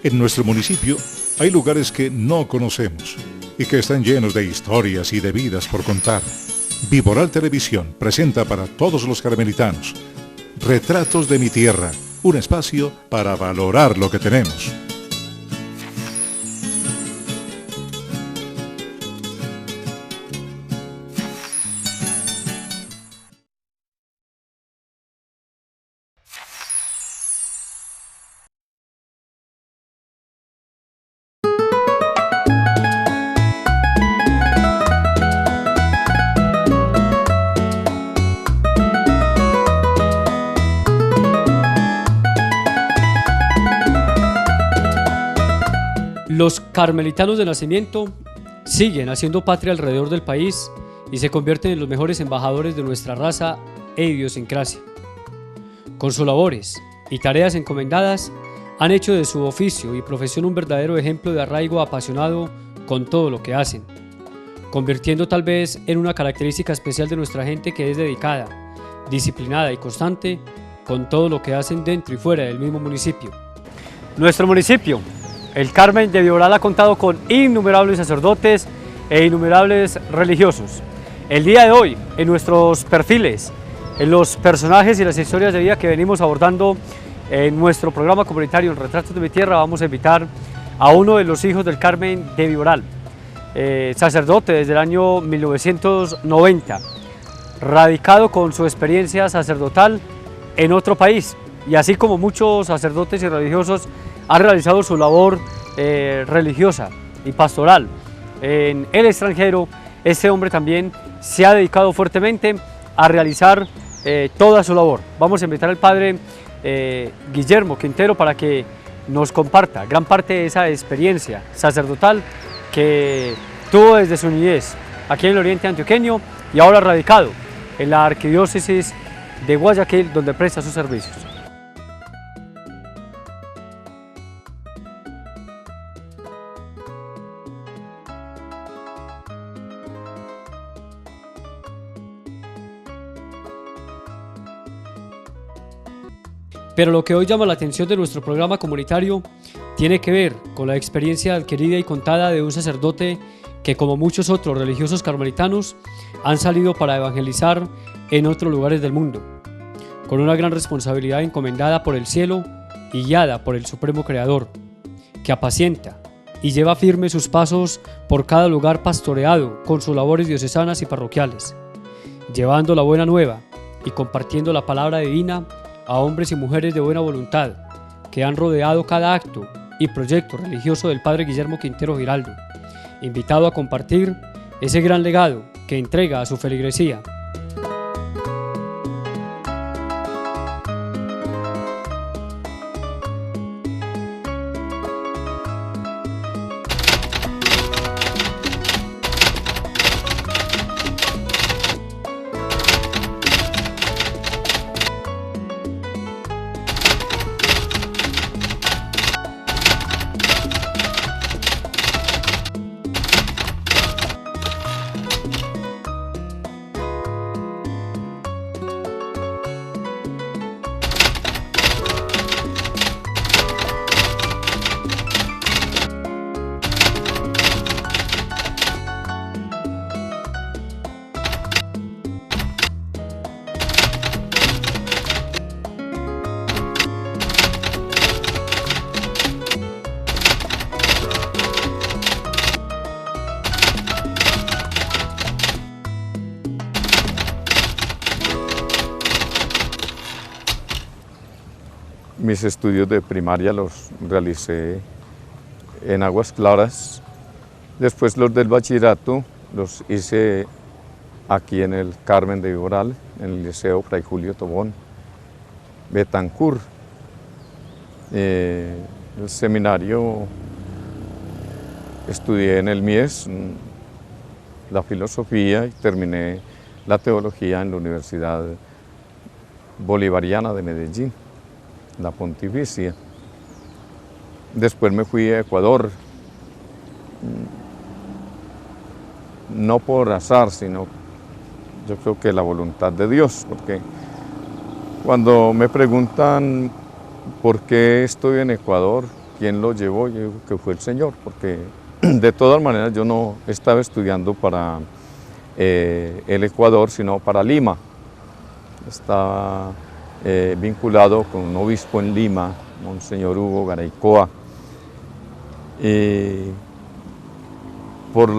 En nuestro municipio hay lugares que no conocemos y que están llenos de historias y de vidas por contar. Viboral Televisión presenta para todos los carmelitanos Retratos de mi Tierra, un espacio para valorar lo que tenemos. Los carmelitanos de nacimiento siguen haciendo patria alrededor del país y se convierten en los mejores embajadores de nuestra raza e idiosincrasia. Con sus labores y tareas encomendadas, han hecho de su oficio y profesión un verdadero ejemplo de arraigo apasionado con todo lo que hacen, convirtiendo tal vez en una característica especial de nuestra gente que es dedicada, disciplinada y constante con todo lo que hacen dentro y fuera del mismo municipio. Nuestro municipio, el Carmen de Viboral, ha contado con innumerables sacerdotes e innumerables religiosos. El día de hoy, en nuestros perfiles, en los personajes y las historias de vida que venimos abordando en nuestro programa comunitario en Retratos de mi Tierra, vamos a invitar a uno de los hijos del Carmen de Viboral, sacerdote desde el año 1990, radicado con su experiencia sacerdotal en otro país, y así como muchos sacerdotes y religiosos ha realizado su labor religiosa y pastoral en el extranjero, este hombre también se ha dedicado fuertemente a realizar toda su labor. Vamos a invitar al padre Guillermo Quintero para que nos comparta gran parte de esa experiencia sacerdotal que tuvo desde su niñez aquí en el oriente antioqueño y ahora radicado en la arquidiócesis de Guayaquil, donde presta sus servicios. Pero lo que hoy llama la atención de nuestro programa comunitario tiene que ver con la experiencia adquirida y contada de un sacerdote que, como muchos otros religiosos carmelitanos, han salido para evangelizar en otros lugares del mundo, con una gran responsabilidad encomendada por el cielo y guiada por el Supremo Creador, que apacienta y lleva firmes sus pasos por cada lugar pastoreado con sus labores diocesanas y parroquiales, llevando la buena nueva y compartiendo la palabra divina a hombres y mujeres de buena voluntad que han rodeado cada acto y proyecto religioso del padre Guillermo Quintero Giraldo, invitado a compartir ese gran legado que entrega a su feligresía. Mis estudios de primaria los realicé en Aguas Claras. Después los del bachillerato los hice aquí en el Carmen de Viboral, en el Liceo Fray Julio Tobón, Betancur. El seminario estudié en el Mies la filosofía y terminé la teología en la Universidad Bolivariana de Medellín, la Pontificia. Después me fui a Ecuador, no por azar, sino yo creo que la voluntad de Dios, porque cuando me preguntan por qué estoy en Ecuador, ¿quién lo llevó? Yo digo que fue el Señor, porque de todas maneras yo no estaba estudiando para el Ecuador, sino para Lima. Estaba vinculado con un obispo en Lima, Monseñor Hugo Garaycoa. Y por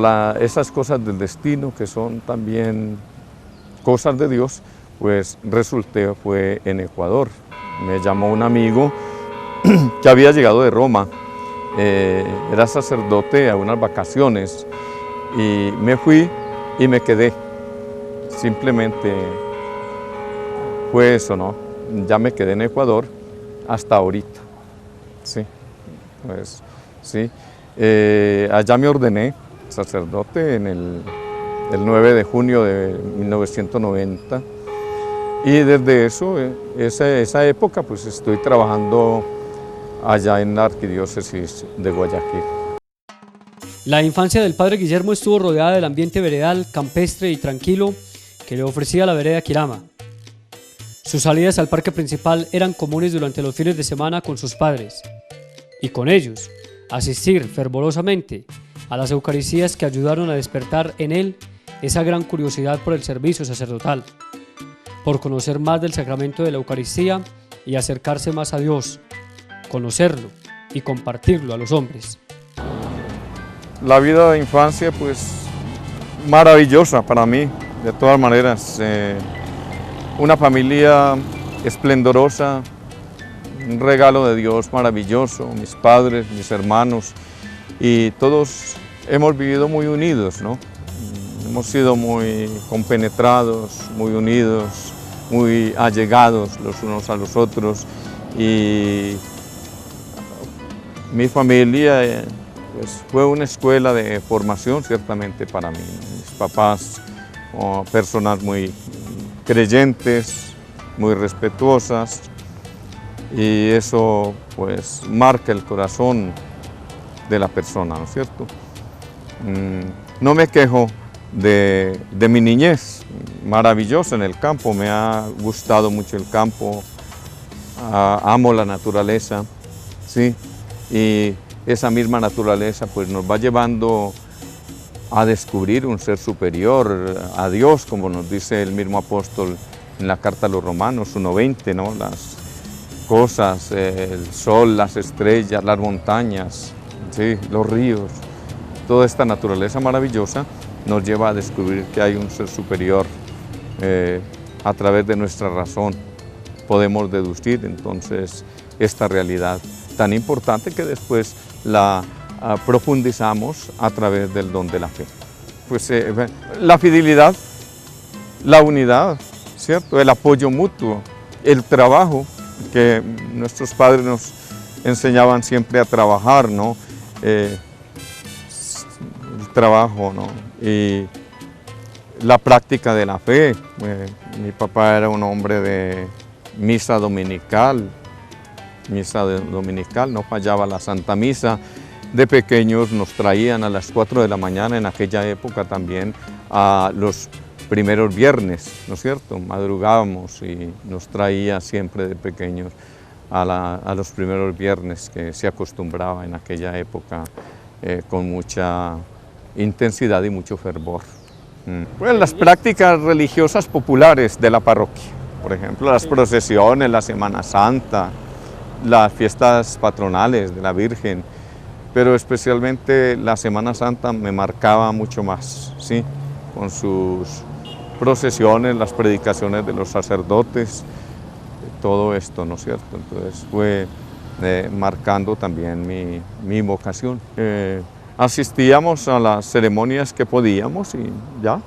esas cosas del destino, que son también cosas de Dios, pues resulté fue en Ecuador. Me llamó un amigo que había llegado de Roma, era sacerdote a unas vacaciones, y me fui y me quedé. Simplemente fue eso, ¿no? Ya me quedé en Ecuador hasta ahorita. Sí, pues sí. Allá me ordené sacerdote el 9 de junio de 1990. Y desde eso, esa época, pues estoy trabajando allá en la Arquidiócesis de Guayaquil. La infancia del padre Guillermo estuvo rodeada del ambiente veredal, campestre y tranquilo que le ofrecía la vereda Quirama. Sus salidas al parque principal eran comunes durante los fines de semana con sus padres, y con ellos asistir fervorosamente a las Eucaristías que ayudaron a despertar en él esa gran curiosidad por el servicio sacerdotal, por conocer más del sacramento de la Eucaristía y acercarse más a Dios, conocerlo y compartirlo a los hombres. La vida de infancia, pues, maravillosa para mí, de todas maneras. Una familia esplendorosa, un regalo de Dios maravilloso, mis padres, mis hermanos, y todos hemos vivido muy unidos, ¿no? Hemos sido muy compenetrados, muy unidos, muy allegados los unos a los otros, y mi familia pues, fue una escuela de formación ciertamente para mí. Mis papás, personas muy creyentes, muy respetuosas, y eso pues marca el corazón de la persona, ¿no es cierto? No me quejo de mi niñez, maravillosa en el campo, me ha gustado mucho el campo, amo la naturaleza, ¿sí? Y esa misma naturaleza pues nos va llevando a descubrir un ser superior, a Dios, como nos dice el mismo apóstol en la carta a los Romanos 1:20, ¿no? Las cosas, el sol, las estrellas, las montañas, ¿sí? Los ríos, toda esta naturaleza maravillosa nos lleva a descubrir que hay un ser superior. A través de nuestra razón podemos deducir entonces esta realidad tan importante que después la profundizamos a través del don de la fe. Pues la fidelidad, la unidad, ¿cierto? El apoyo mutuo, el trabajo, que nuestros padres nos enseñaban siempre a trabajar, ¿no? El trabajo, ¿no? Y la práctica de la fe. Mi papá era un hombre de misa dominical, no fallaba la Santa Misa. De pequeños nos traían a las 4 de la mañana, en aquella época también, a los primeros viernes, ¿no es cierto? Madrugábamos y nos traía siempre de pequeños a los primeros viernes, que se acostumbraba en aquella época con mucha intensidad y mucho fervor. Pues las prácticas religiosas populares de la parroquia, por ejemplo, las procesiones, la Semana Santa, las fiestas patronales de la Virgen, pero especialmente la Semana Santa me marcaba mucho más, ¿sí? Con sus procesiones, las predicaciones de los sacerdotes, todo esto, ¿no es cierto? Entonces fue marcando también mi vocación. Asistíamos a las ceremonias que podíamos y ya,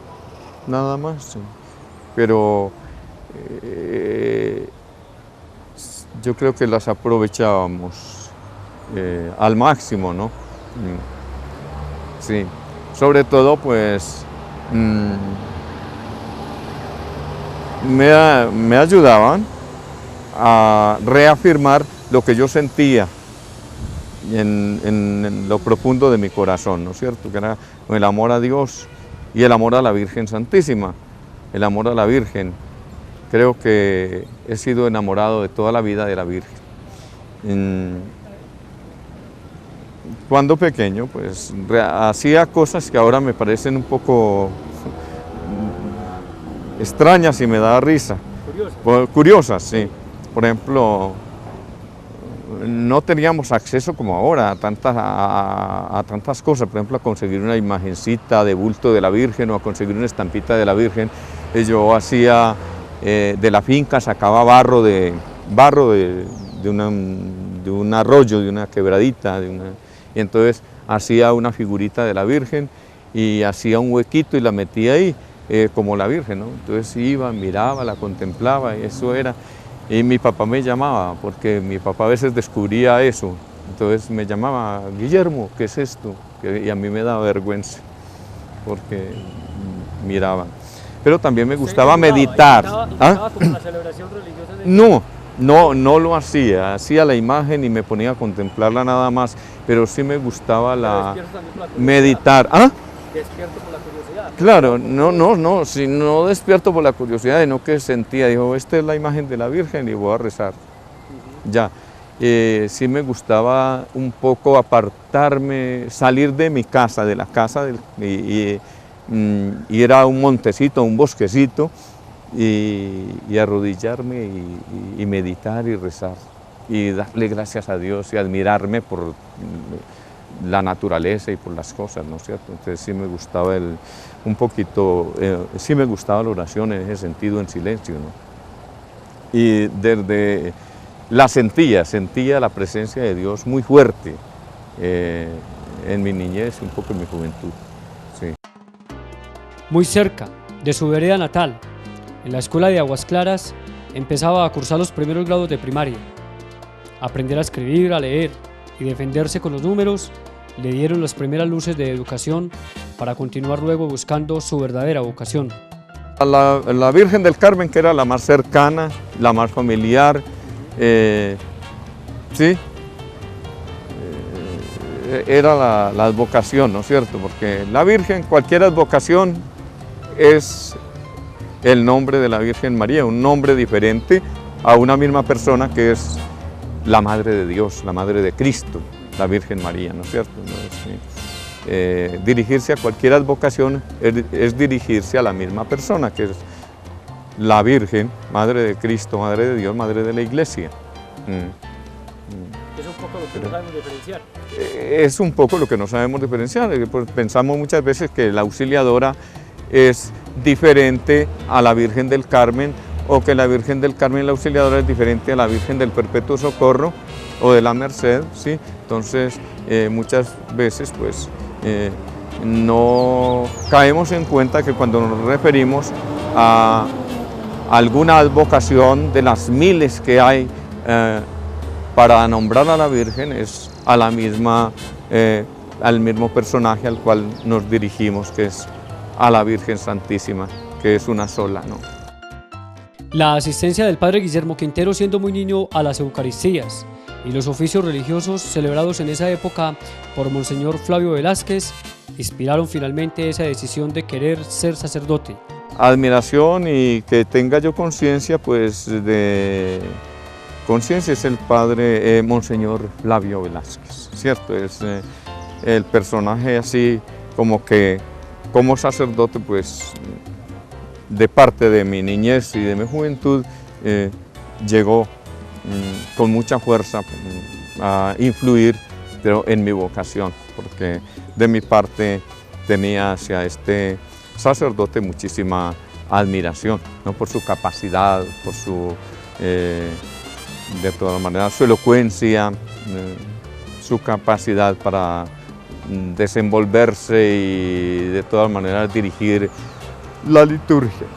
nada más. Sí. Pero yo creo que las aprovechábamos al máximo, ¿no? Sí, sobre todo pues me ayudaban a reafirmar lo que yo sentía en lo profundo de mi corazón, ¿no es cierto? Que era el amor a Dios y el amor a la Virgen Santísima, el amor a la Virgen. Creo que he sido enamorado de toda la vida de la Virgen. cuando pequeño, pues hacía cosas que ahora me parecen un poco extrañas y me da risa. Curiosas, sí. Por ejemplo, no teníamos acceso como ahora a tantas cosas, por ejemplo, a conseguir una imagencita de bulto de la Virgen o a conseguir una estampita de la Virgen. Yo hacía de la finca, sacaba barro de un arroyo, de una quebradita, y entonces hacía una figurita de la Virgen y hacía un huequito y la metía ahí, como la Virgen, ¿no? Entonces iba, miraba, la contemplaba y eso era. Y mi papá me llamaba, porque mi papá a veces descubría eso, entonces me llamaba, Guillermo, ¿qué es esto? Y a mí me daba vergüenza, porque miraba. Pero también me gustaba meditar. ¿Estaba como la celebración religiosa? No lo hacía la imagen y me ponía a contemplarla nada más, pero sí me gustaba meditar. ¿Ah? Despierto por la curiosidad. Claro, no despierto por la curiosidad, sino que sentía, dijo, esta es la imagen de la Virgen y voy a rezar. Ya, sí me gustaba un poco apartarme, salir de mi casa, de la casa, ir a un montecito, un bosquecito, y arrodillarme y meditar y rezar, y darle gracias a Dios y admirarme por la naturaleza y por las cosas, ¿no es cierto? Entonces sí me gustaba sí me gustaba la oración en ese sentido, en silencio, ¿no? Y desde sentía la presencia de Dios muy fuerte en mi niñez y un poco en mi juventud, sí. Muy cerca de su vereda natal, en la escuela de Aguas Claras, empezaba a cursar los primeros grados de primaria. Aprender a escribir, a leer y defenderse con los números le dieron las primeras luces de educación para continuar luego buscando su verdadera vocación. La Virgen del Carmen, que era la más cercana, la más familiar, sí, era la vocación, ¿no es cierto? Porque la Virgen, cualquier advocación, es el nombre de la Virgen María, un nombre diferente a una misma persona que es la Madre de Dios, la Madre de Cristo, la Virgen María, ¿no es cierto? Dirigirse a cualquier advocación es dirigirse a la misma persona, que es la Virgen, Madre de Cristo, Madre de Dios, Madre de la Iglesia. Es un poco lo que no sabemos diferenciar. Es un poco lo que no sabemos diferenciar. Pues pensamos muchas veces que la Auxiliadora es diferente a la Virgen del Carmen, o que la Virgen del Carmen y la Auxiliadora es diferente a la Virgen del Perpetuo Socorro o de la Merced, ¿sí? Entonces, muchas veces, pues, no caemos en cuenta que cuando nos referimos a alguna advocación de las miles que hay para nombrar a la Virgen, es a la misma, al mismo personaje al cual nos dirigimos, que es a la Virgen Santísima, que es una sola, ¿no? La asistencia del padre Guillermo Quintero siendo muy niño a las Eucaristías y los oficios religiosos celebrados en esa época por Monseñor Flavio Velázquez inspiraron finalmente esa decisión de querer ser sacerdote. Admiración y que tenga yo conciencia, pues conciencia es el padre Monseñor Flavio Velázquez, ¿cierto? Es el personaje así como que como sacerdote, pues de parte de mi niñez y de mi juventud, llegó con mucha fuerza a influir, pero en mi vocación, porque de mi parte tenía hacia este sacerdote muchísima admiración, ¿no? Por su capacidad, por su, de todas maneras, su elocuencia, su capacidad para desenvolverse y de todas maneras dirigir la liturgia.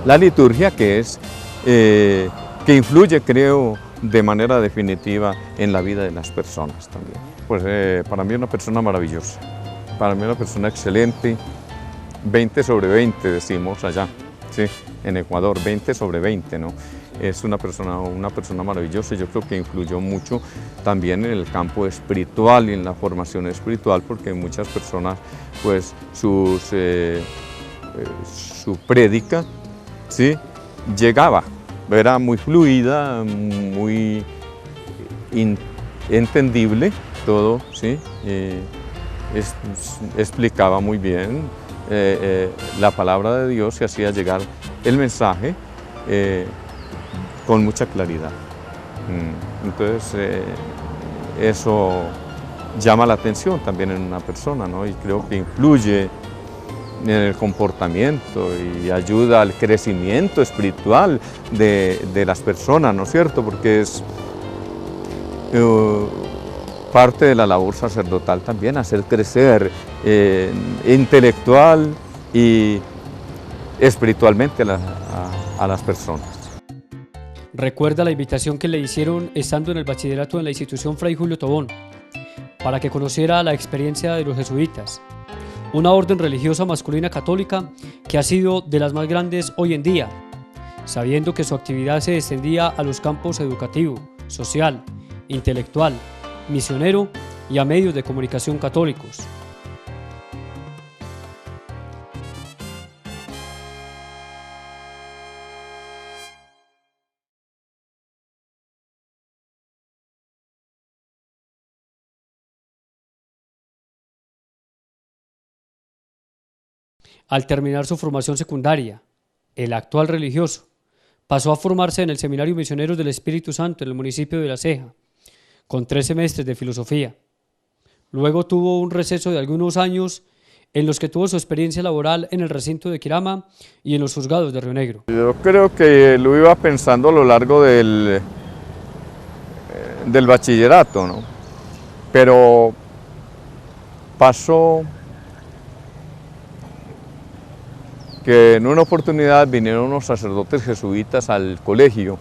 La liturgia que es, que influye, creo, de manera definitiva en la vida de las personas también. Pues para mí es una persona maravillosa, para mí es una persona excelente, 20 sobre 20 decimos allá, ¿sí? En Ecuador, 20 sobre 20, ¿no? Es una persona maravillosa. Yo creo que influyó mucho también en el campo espiritual y en la formación espiritual, porque muchas personas, pues, su prédica, ¿sí? Llegaba, era muy fluida, muy entendible, todo, ¿sí? Explicaba muy bien la palabra de Dios y hacía llegar el mensaje con mucha claridad. Entonces, eso llama la atención también en una persona, ¿no? Y creo que influye en el comportamiento y ayuda al crecimiento espiritual de las personas, ¿no es cierto? Porque es parte de la labor sacerdotal también, hacer crecer intelectual y espiritualmente a las personas. Recuerda la invitación que le hicieron estando en el bachillerato en la institución Fray Julio Tobón, para que conociera la experiencia de los jesuitas, una orden religiosa masculina católica que ha sido de las más grandes hoy en día, sabiendo que su actividad se extendía a los campos educativo, social, intelectual, misionero y a medios de comunicación católicos. Al terminar su formación secundaria, el actual religioso pasó a formarse en el Seminario Misioneros del Espíritu Santo en el municipio de La Ceja, con 3 semestres de filosofía. Luego tuvo un receso de algunos años en los que tuvo su experiencia laboral en el recinto de Quirama y en los juzgados de Río Negro. Yo creo que lo iba pensando a lo largo del bachillerato, ¿no? Pero pasó que en una oportunidad vinieron unos sacerdotes jesuitas al colegio,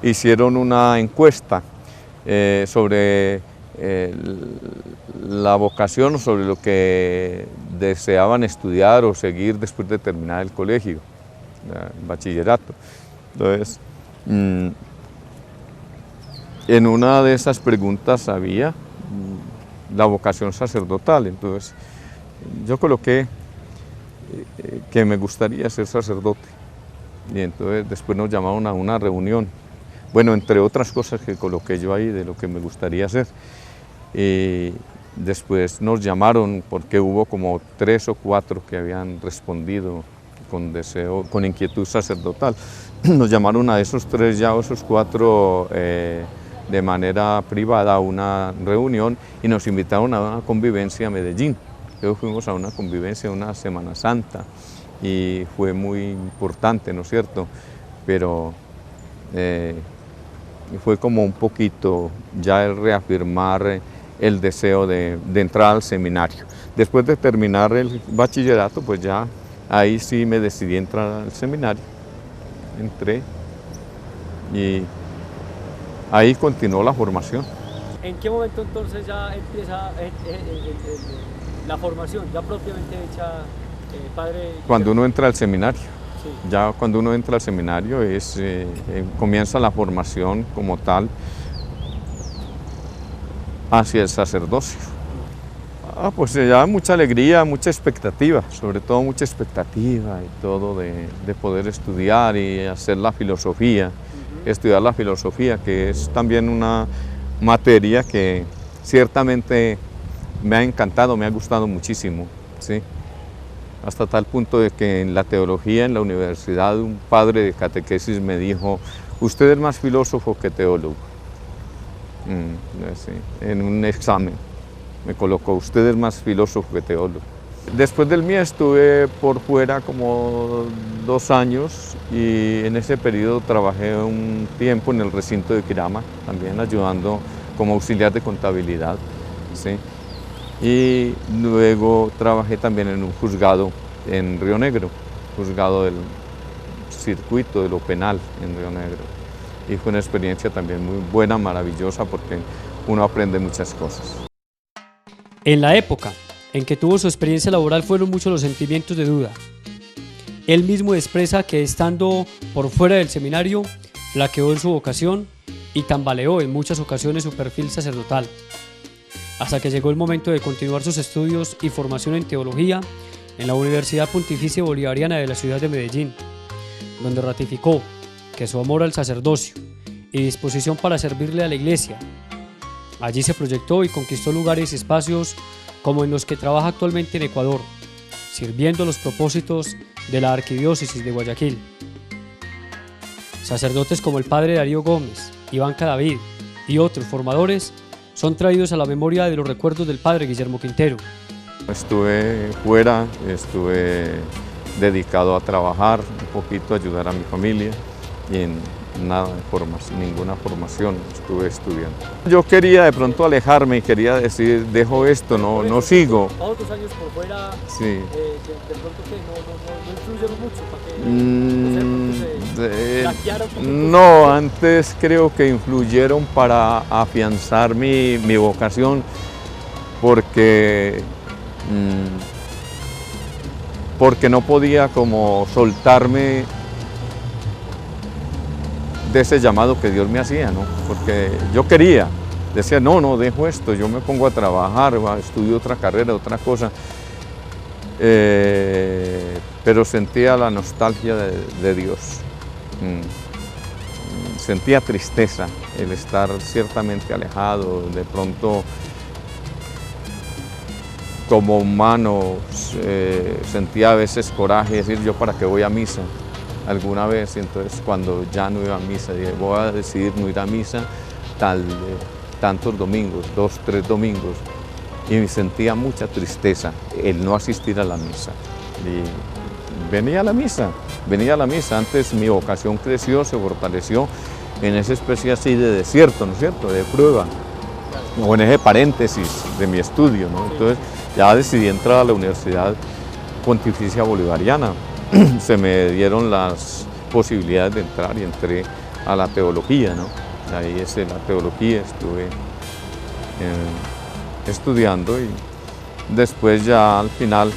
hicieron una encuesta sobre la vocación, sobre lo que deseaban estudiar o seguir después de terminar el colegio, el bachillerato. Entonces, en una de esas preguntas había la vocación sacerdotal, entonces yo coloqué que me gustaría ser sacerdote, y entonces después nos llamaron a una reunión, bueno, entre otras cosas que coloqué yo ahí de lo que me gustaría hacer, y después nos llamaron porque hubo como 3 o 4 que habían respondido con deseo, con inquietud sacerdotal, nos llamaron a esos 3 ya o esos 4 de manera privada a una reunión y nos invitaron a una convivencia a Medellín. Luego fuimos a una convivencia, una Semana Santa, y fue muy importante, ¿no es cierto? Pero fue como un poquito ya el reafirmar el deseo de entrar al seminario. Después de terminar el bachillerato, pues ya ahí sí me decidí entrar al seminario. Entré y ahí continuó la formación. ¿En qué momento entonces ya empieza la formación ya propiamente hecha, padre? Cuando uno entra al seminario. Sí. Ya cuando uno entra al seminario comienza la formación como tal hacia el sacerdocio. Pues ya mucha alegría, mucha expectativa, sobre todo mucha expectativa y todo de poder estudiar y hacer la filosofía, estudiar la filosofía, que es también una materia que ciertamente me ha encantado, me ha gustado muchísimo, ¿sí? Hasta tal punto de que en la teología, en la universidad, un padre de catequesis me dijo: usted es más filósofo que teólogo. Sí, en un examen me colocó: usted es más filósofo que teólogo. Después del MIE estuve por fuera como 2 años y en ese periodo trabajé un tiempo en el recinto de Quirama, también ayudando como auxiliar de contabilidad, ¿sí? Y luego trabajé también en un juzgado en Río Negro, juzgado del circuito de lo penal en Río Negro. Y fue una experiencia también muy buena, maravillosa, porque uno aprende muchas cosas. En la época en que tuvo su experiencia laboral fueron muchos los sentimientos de duda. Él mismo expresa que estando por fuera del seminario, flaqueó en su vocación y tambaleó en muchas ocasiones su perfil sacerdotal, hasta que llegó el momento de continuar sus estudios y formación en teología en la Universidad Pontificia Bolivariana de la ciudad de Medellín, donde ratificó que su amor al sacerdocio y disposición para servirle a la Iglesia Allí se proyectó y conquistó lugares y espacios como en los que trabaja actualmente en Ecuador, sirviendo los propósitos de la Arquidiócesis de Guayaquil. Sacerdotes como el padre Darío Gómez, Iván Cadavid y otros formadores son traídos a la memoria de los recuerdos del padre Guillermo Quintero. Estuve fuera, estuve dedicado a trabajar un poquito, a ayudar a mi familia y en ninguna formación estuve estudiando. Yo quería de pronto alejarme y quería decir, dejo esto, no sigo. ¿Otros años por fuera sí. de pronto que no influyeron mucho? Para que no, antes creo que influyeron para afianzar mi vocación porque no podía como soltarme de ese llamado que Dios me hacía, ¿no? Porque yo quería, decía, no, dejo esto, yo me pongo a trabajar, estudio otra carrera, otra cosa, pero sentía la nostalgia de Dios, sentía tristeza el estar ciertamente alejado, de pronto como humano sentía a veces coraje, decir yo para qué voy a misa alguna vez, y entonces cuando ya no iba a misa, dije voy a decidir no ir a misa tantos domingos, 2, 3 domingos, y sentía mucha tristeza el no asistir a la misa. Y venía a la misa, antes mi vocación creció, se fortaleció en esa especie así de desierto, ¿no es cierto?, de prueba, o en ese paréntesis de mi estudio, ¿no? Entonces ya decidí entrar a la Universidad Pontificia Bolivariana, se me dieron las posibilidades de entrar y entré a la teología, ¿no? Ahí la teología estuve estudiando y después ya al final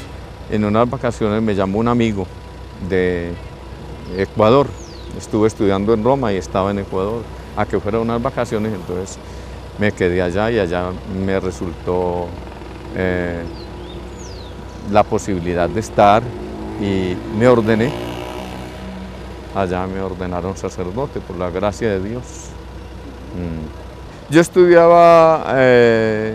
en unas vacaciones me llamó un amigo de Ecuador, estuve estudiando en Roma y estaba en Ecuador, a que fuera unas vacaciones, entonces me quedé allá y allá me resultó la posibilidad de estar y me ordené. Allá me ordenaron sacerdote por la gracia de Dios. Yo estudiaba de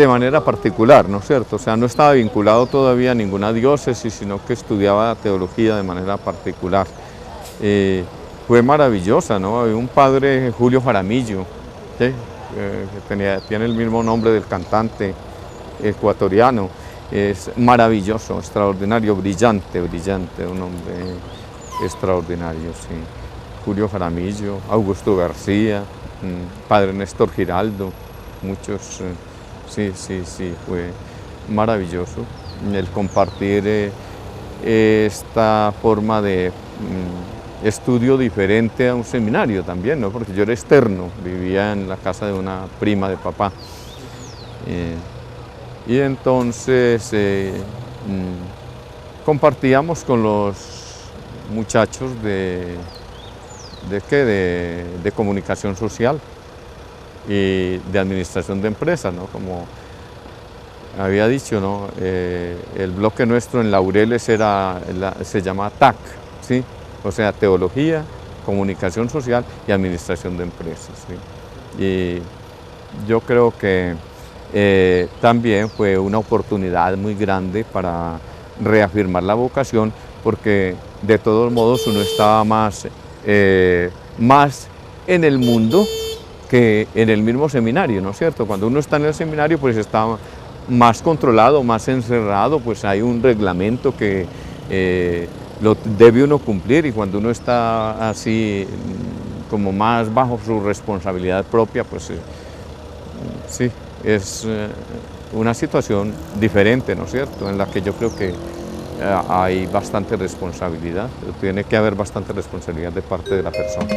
manera particular, ¿no es cierto? O sea, no estaba vinculado todavía a ninguna diócesis, sino que estudiaba teología de manera particular. Fue maravillosa, ¿no? Había un padre, Julio Jaramillo, ¿sí? Que tiene el mismo nombre del cantante ecuatoriano. Es maravilloso, extraordinario, brillante, un hombre extraordinario, sí. Julio Jaramillo, Augusto García, padre Néstor Giraldo, muchos, sí, fue maravilloso el compartir esta forma de estudio diferente a un seminario también, ¿no? Porque yo era externo, vivía en la casa de una prima de papá. Y entonces compartíamos con los muchachos de comunicación social y de administración de empresas, ¿no? Como había dicho, ¿no? El bloque nuestro en Laureles se llama TAC, ¿sí? O sea, teología, comunicación social y administración de empresas, ¿sí? Y yo creo que también fue una oportunidad muy grande para reafirmar la vocación, porque de todos modos uno estaba más en el mundo que en el mismo seminario, ¿no es cierto? Cuando uno está en el seminario pues está más controlado, más encerrado, pues hay un reglamento que lo debe uno cumplir, y cuando uno está así como más bajo su responsabilidad propia, pues sí. Es una situación diferente, ¿no es cierto?, en la que yo creo que hay bastante responsabilidad, tiene que haber bastante responsabilidad de parte de la persona.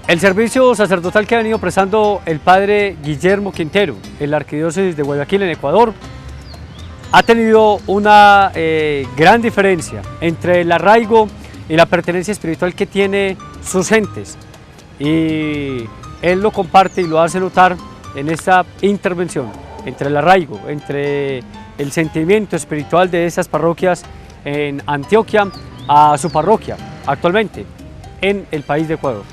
El servicio sacerdotal que ha venido prestando el padre Guillermo Quintero en la Arquidiócesis de Guayaquil, en Ecuador, ha tenido una gran diferencia entre el arraigo y la pertenencia espiritual que tiene sus gentes, y él lo comparte y lo hace notar en esta intervención entre el arraigo, entre el sentimiento espiritual de esas parroquias en Antioquia a su parroquia actualmente en el país de Ecuador.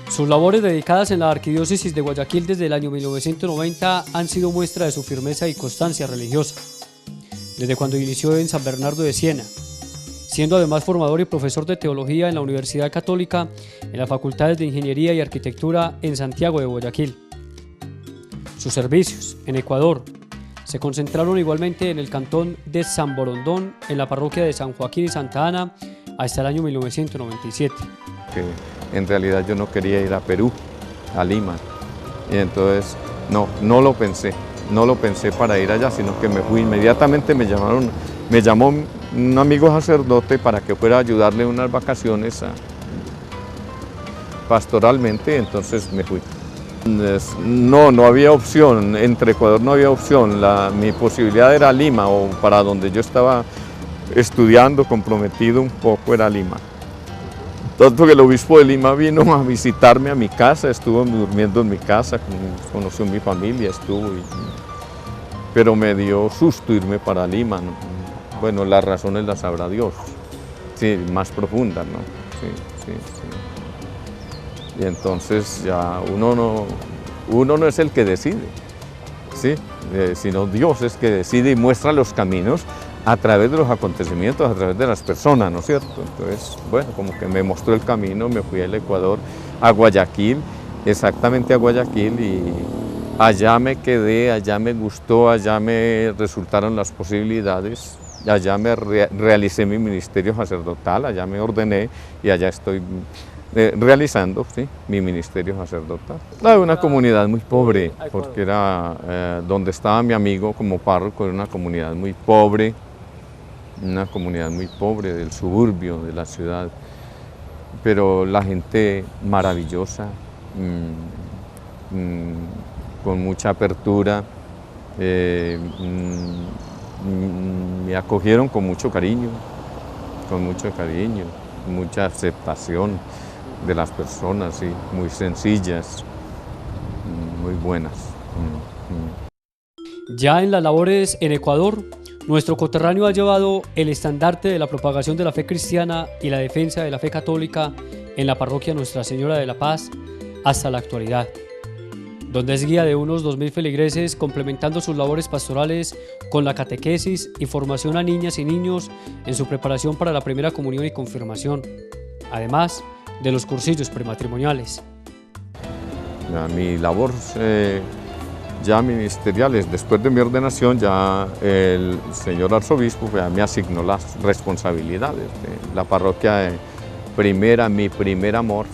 Sus labores dedicadas en la Arquidiócesis de Guayaquil desde el año 1990 han sido muestra de su firmeza y constancia religiosa, desde cuando inició en San Bernardo de Siena, siendo además formador y profesor de teología en la Universidad Católica, en las facultades de Ingeniería y Arquitectura en Santiago de Guayaquil. Sus servicios en Ecuador se concentraron igualmente en el cantón de San Borondón, en la parroquia de San Joaquín y Santa Ana, hasta el año 1997. En realidad yo no quería ir a Perú, a Lima, y entonces no lo pensé para ir allá, sino que me fui inmediatamente. Me llamó un amigo sacerdote para que fuera a ayudarle unas vacaciones pastoralmente, entonces me fui. No había opción, entre Ecuador no había opción, mi posibilidad era Lima, o para donde yo estaba estudiando comprometido un poco era Lima. Tanto que el obispo de Lima vino a visitarme a mi casa, estuvo durmiendo en mi casa, conoció mi familia, pero me dio susto irme para Lima, ¿no? Bueno, las razones las sabrá Dios, sí, más profundas, ¿no? Sí. Y entonces ya uno no es el que decide, ¿sí? Sino Dios es que decide y muestra los caminos a través de los acontecimientos, a través de las personas, ¿no es cierto? Entonces, bueno, como que me mostró el camino, me fui al Ecuador, a Guayaquil, exactamente a Guayaquil, y allá me quedé, allá me gustó, allá me resultaron las posibilidades, allá me realicé mi ministerio sacerdotal, allá me ordené y allá estoy realizando, ¿sí?, mi ministerio sacerdotal. Una comunidad muy pobre, porque era donde estaba mi amigo como párroco, era una comunidad muy pobre del suburbio de la ciudad, pero la gente maravillosa, con mucha apertura, me acogieron con mucho cariño, mucha aceptación de las personas, sí, muy sencillas, muy buenas. Ya en las labores en Ecuador, nuestro coterráneo ha llevado el estandarte de la propagación de la fe cristiana y la defensa de la fe católica en la parroquia Nuestra Señora de la Paz hasta la actualidad, donde es guía de unos 2000 feligreses, complementando sus labores pastorales con la catequesis y formación a niñas y niños en su preparación para la primera comunión y confirmación, además de los cursillos prematrimoniales. Mi labor ya ministeriales, después de mi ordenación, ya el señor arzobispo me asignó las responsabilidades de la parroquia mi primer amor,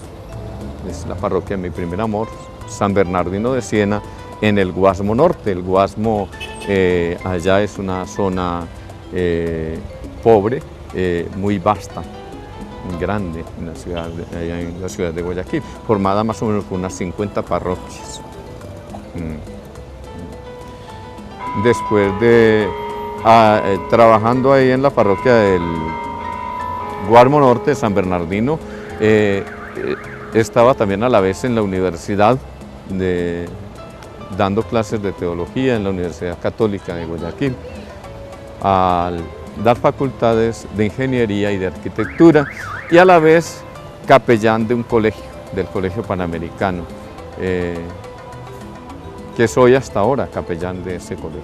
es la parroquia de mi primer amor, San Bernardino de Siena, en el Guasmo Norte. El Guasmo allá es una zona pobre, muy vasta, grande, allá en la ciudad de Guayaquil, formada más o menos por unas 50 parroquias. Después de trabajando ahí en la parroquia del Guasmo Norte, San Bernardino, estaba también a la vez en la universidad, dando clases de teología en la Universidad Católica de Guayaquil, al dar facultades de ingeniería y de arquitectura, y a la vez capellán de un colegio, del Colegio Panamericano, que soy hasta ahora capellán de ese colegio.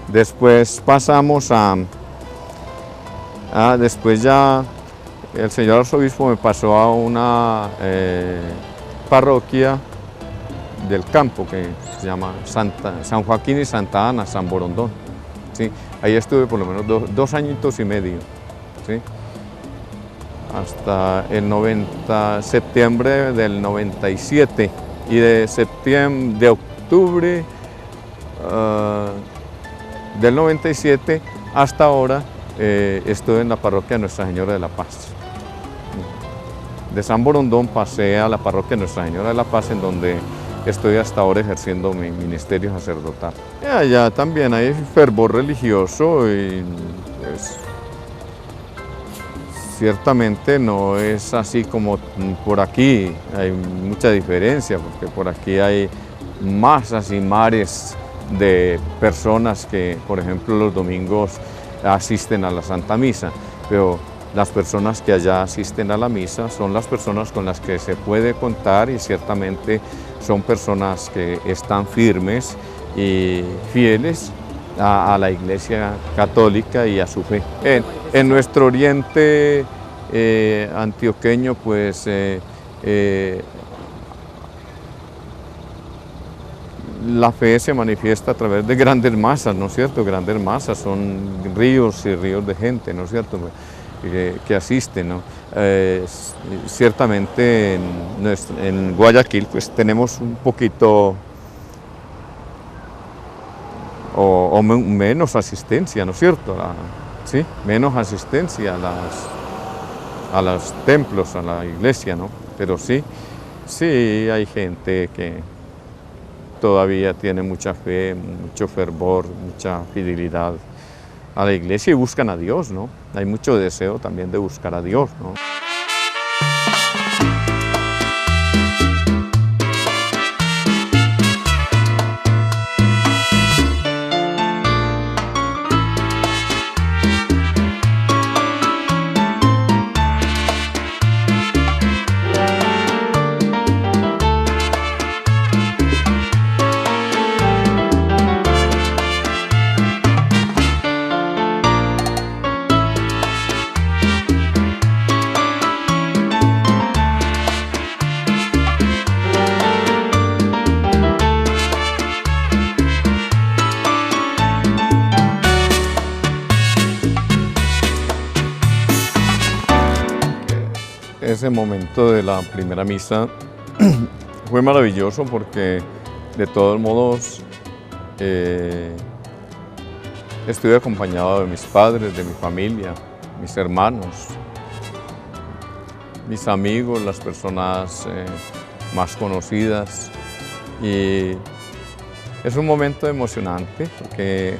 Después pasamos después ya el señor arzobispo me pasó a una parroquia del campo que se llama San Joaquín y Santa Ana, San Borondón. ¿Sí? Ahí estuve por lo menos dos añitos y medio. ¿Sí? hasta septiembre del 97 y de octubre del 97 hasta ahora estuve en la parroquia de Nuestra Señora de la Paz. De San Borondón pasé a la parroquia de Nuestra Señora de la Paz, en donde estoy hasta ahora ejerciendo mi ministerio sacerdotal. Allá también hay fervor religioso y pues, ciertamente no es así como por aquí, hay mucha diferencia, porque por aquí hay masas y mares de personas que, por ejemplo, los domingos asisten a la Santa Misa, pero las personas que allá asisten a la misa son las personas con las que se puede contar y ciertamente son personas que están firmes y fieles a la Iglesia Católica y a su fe. En nuestro oriente antioqueño, pues la fe se manifiesta a través de grandes masas, ¿no es cierto? Grandes masas, son ríos y ríos de gente, ¿no es cierto?, que asisten, ¿no? Ciertamente en Guayaquil pues tenemos un poquito o menos asistencia, ¿no es cierto? Sí, menos asistencia a los templos, a la iglesia, ¿no? Pero sí hay gente que todavía tiene mucha fe, mucho fervor, mucha fidelidad a la iglesia y buscan a Dios, ¿no? Hay mucho deseo también de buscar a Dios, ¿no? Ese momento de la primera misa fue maravilloso porque de todos modos estuve acompañado de mis padres, de mi familia, mis hermanos, mis amigos, las personas más conocidas, y es un momento emocionante porque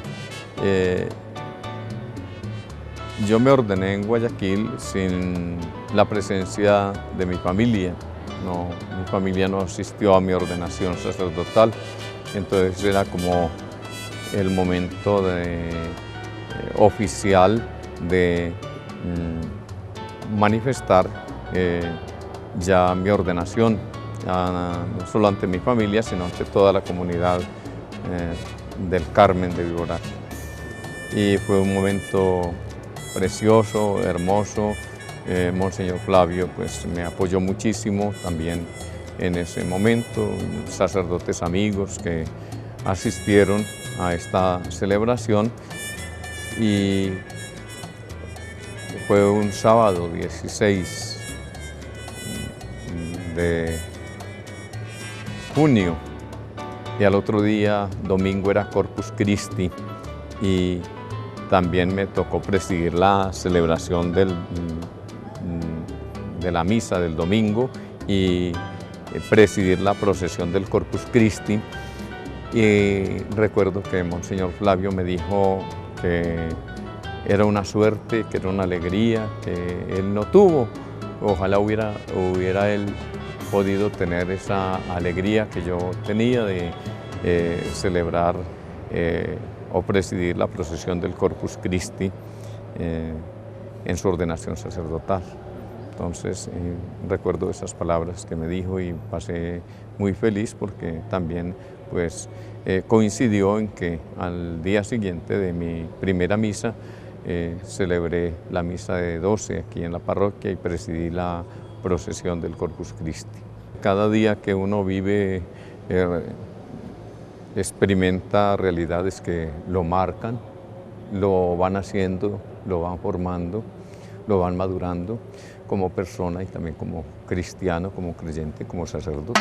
yo me ordené en Guayaquil sin la presencia de mi familia. No, mi familia no asistió a mi ordenación sacerdotal, entonces era como el momento oficial de manifestar ya mi ordenación, no solo ante mi familia, sino ante toda la comunidad del Carmen de Viboral. Y fue un momento precioso, hermoso. Monseñor Flavio pues me apoyó muchísimo también en ese momento, sacerdotes amigos que asistieron a esta celebración, y fue un sábado 16 de junio y al otro día, domingo, era Corpus Christi, y también me tocó presidir la celebración de la misa del domingo y presidir la procesión del Corpus Christi. Y recuerdo que Monseñor Flavio me dijo que era una suerte, que era una alegría que él no tuvo. Ojalá hubiera él podido tener esa alegría que yo tenía de celebrar o presidir la procesión del Corpus Christi en su ordenación sacerdotal. Entonces recuerdo esas palabras que me dijo y pasé muy feliz porque también pues coincidió en que al día siguiente de mi primera misa celebré la misa de 12 aquí en la parroquia y presidí la procesión del Corpus Christi. Cada día que uno vive experimenta realidades que lo marcan, lo van haciendo, lo van formando, lo van madurando como persona y también como cristiano, como creyente, como sacerdote.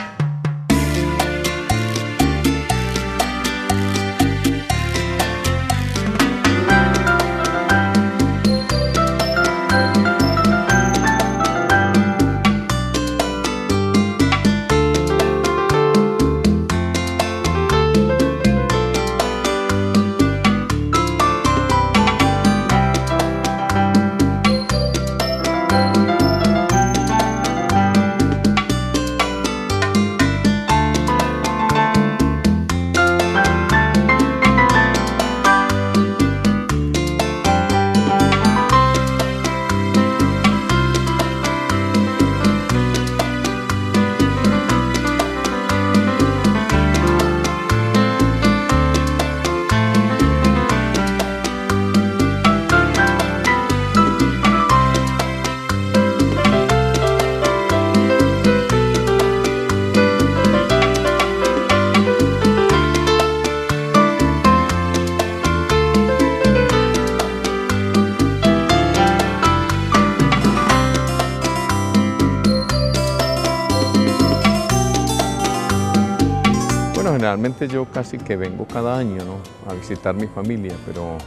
Generalmente yo casi que vengo cada año, ¿no?, a visitar mi familia, pero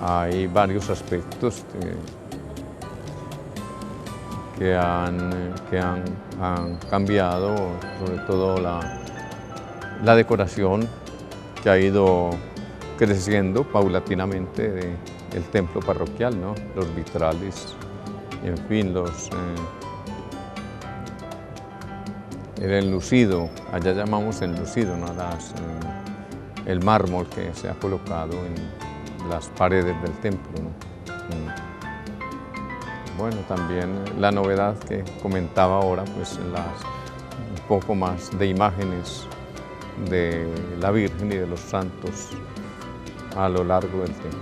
hay varios aspectos que han cambiado, sobre todo la decoración que ha ido creciendo paulatinamente del templo parroquial, ¿no?, los vitrales, y en fin, el enlucido, allá llamamos enlucido, ¿no?, el mármol que se ha colocado en las paredes del templo, ¿no? Bueno, también la novedad que comentaba ahora, pues un poco más de imágenes de la Virgen y de los santos a lo largo del templo.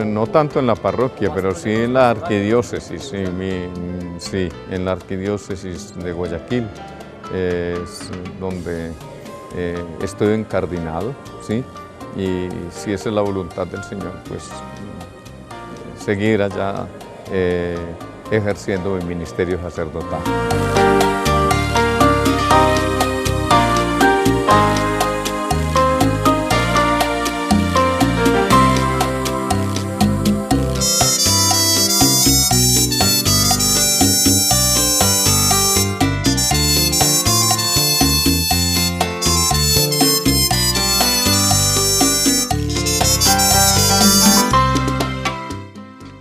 No tanto en la parroquia, pero sí en la arquidiócesis, sí, en la arquidiócesis de Guayaquil, es donde estoy encardinado, ¿sí? Y si esa es la voluntad del Señor, pues seguir allá ejerciendo mi ministerio sacerdotal.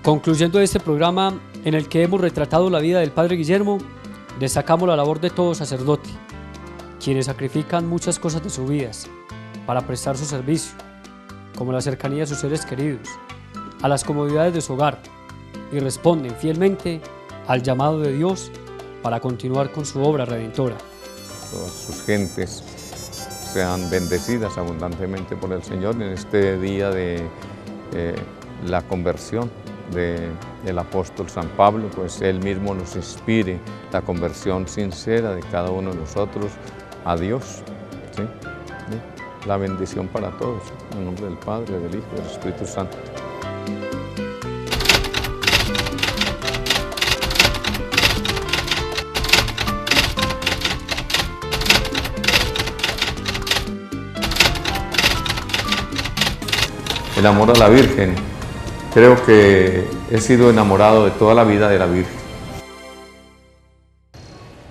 Concluyendo este programa en el que hemos retratado la vida del Padre Guillermo, destacamos la labor de todo sacerdote, quienes sacrifican muchas cosas de sus vidas para prestar su servicio, como la cercanía a sus seres queridos, a las comodidades de su hogar, y responden fielmente al llamado de Dios para continuar con su obra redentora. Todas sus gentes sean bendecidas abundantemente por el Señor en este día de la conversión del apóstol San Pablo, pues él mismo nos inspire la conversión sincera de cada uno de nosotros a Dios, ¿sí? La bendición para todos, en nombre del Padre, del Hijo y del Espíritu Santo. El amor a la Virgen. Creo que he sido enamorado de toda la vida de la Virgen.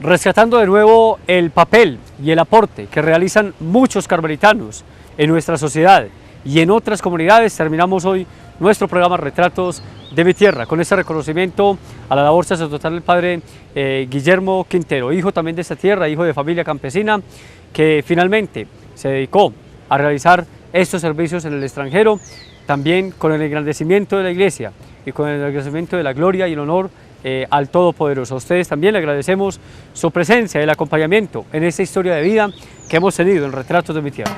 Rescatando de nuevo el papel y el aporte que realizan muchos carmelitanos en nuestra sociedad y en otras comunidades, terminamos hoy nuestro programa Retratos de mi Tierra, con este reconocimiento a la labor sacerdotal del Padre Guillermo Quintero, hijo también de esta tierra, hijo de familia campesina, que finalmente se dedicó a realizar estos servicios en el extranjero, también con el engrandecimiento de la Iglesia y con el agradecimiento de la gloria y el honor al Todopoderoso. A ustedes también le agradecemos su presencia y el acompañamiento en esta historia de vida que hemos tenido en Retratos de mi Tierra.